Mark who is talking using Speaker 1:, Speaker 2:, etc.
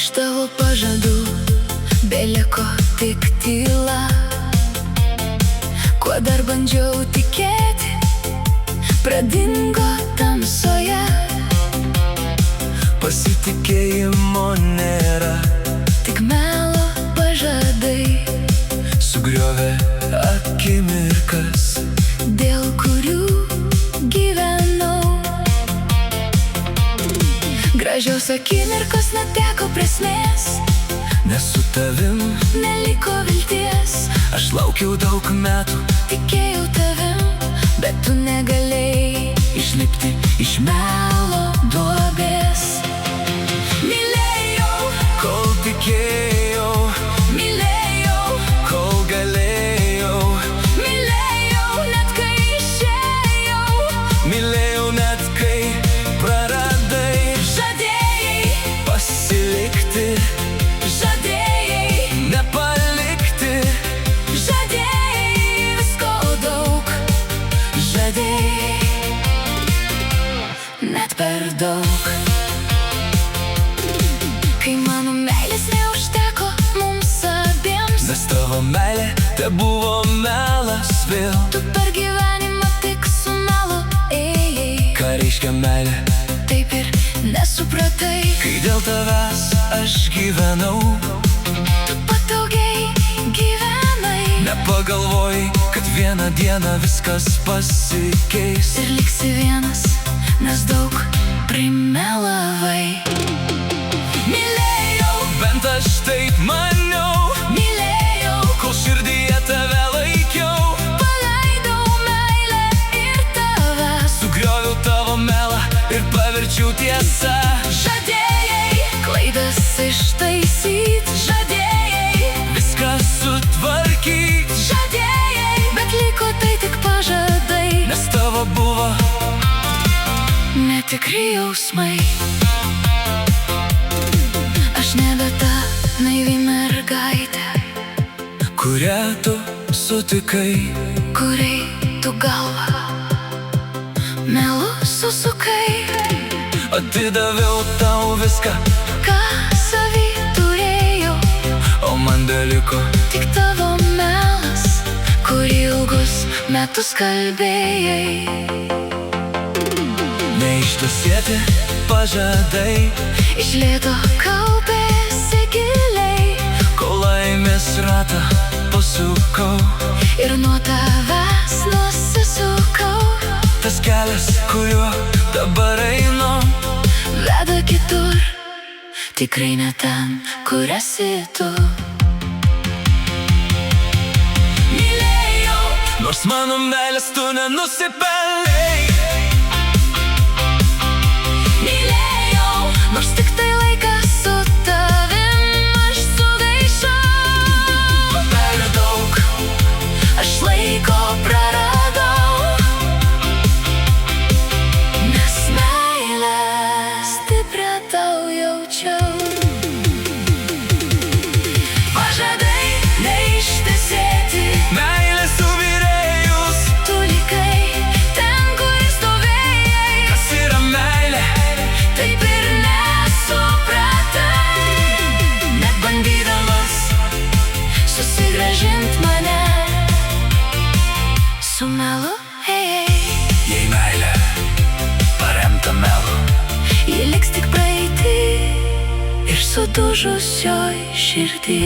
Speaker 1: Iš tavo pažadų beliko tik tyla. Kuo dar bandžiau tikėti, pradingo tamsoje.
Speaker 2: Pasitikėjimo nėra,
Speaker 1: tik melo pažadai
Speaker 2: sugriovė akimirkas,
Speaker 1: dėl kurių gyvenau. Gražios akimirkos neteko prasmės,
Speaker 2: nes su tavim
Speaker 1: neliko vilties.
Speaker 2: aš laukiau daug metų,
Speaker 1: Tikėjau tavim, bet tu negalėjai
Speaker 2: išlipti
Speaker 1: iš melo duobės. Mylėjau,
Speaker 2: kol tikėjau,
Speaker 1: mylėjau,
Speaker 2: kol galėjau.
Speaker 1: mylėjau, net kai išėjau.
Speaker 2: Mylėjau net kai praradai,
Speaker 1: Žadėjai,
Speaker 2: pasilikti,
Speaker 1: žadėjai,
Speaker 2: nepalikti.
Speaker 1: žadėjai visko daug. Žadėjai, net per daug. Kai mano meilės neužteko mums abiems,
Speaker 2: Nes tavo meilė te buvo melas vėl.
Speaker 1: tu per gyvenimą tik su melu ėjai.
Speaker 2: Ką reiškia meilė,
Speaker 1: Taip ir nesupratai,
Speaker 2: kai dėl tavęs aš gyvenau?
Speaker 1: tu patogiai gyvenai
Speaker 2: Nepagalvojai, kad vieną dieną viskas pasikeis.
Speaker 1: ir liksi vienas, nes daug primelavai. Mylėjau,
Speaker 2: Bent aš taip maniau,
Speaker 1: mylėjau,
Speaker 2: kol širdyje tave laikiau.
Speaker 1: paleidau meilę ir tave.
Speaker 2: Sugrioviau tavo melą ir paverčiau tiesą.
Speaker 1: Žadėjai klaidas ištaisyt, žadėjai,
Speaker 2: Viską sutvarkyt,
Speaker 1: žadėjai, bet liko tai tik pažadai.
Speaker 2: nes tavo buvo
Speaker 1: Netikri jausmai. Aš nebe ta naivi mergaitė,
Speaker 2: kurią tu sutikai.
Speaker 1: kuriai tu galvą melu susukai.
Speaker 2: Atidaviau tau viską,
Speaker 1: Ką savy turėjau,
Speaker 2: o man daliko
Speaker 1: tik tavo melas, kurį ilgus metus kalbėjai.
Speaker 2: neištesėti pažadai.
Speaker 1: Iš lėto kaupėsi giliai
Speaker 2: Kol laimės ratą pasukau,
Speaker 1: ir nuo tavęs nusisukau.
Speaker 2: tas kelias, kuriuo dabar einu,
Speaker 1: Veda kitur, tikrai ne ten, kur esi tu. Mylėjau,
Speaker 2: nors mano meilės tu nenusipelnei.
Speaker 1: mylėjau, nors tik tai laikas su tavim aš sugaišau.
Speaker 2: Per daug
Speaker 1: Aš laiko praradau, nes meilę stiprią tau jaučiau. Pažadai neištesėti,
Speaker 2: meilė subyrėjus.
Speaker 1: tu likai ten, kur stovėjai.
Speaker 2: Kas yra meilė?
Speaker 1: Taip ir nesupratai, net bandydamas susigrąžint mane su melu.
Speaker 2: Jei meilė paremta melu,
Speaker 1: Ji liks tik praeity ir sudužusioj širdį.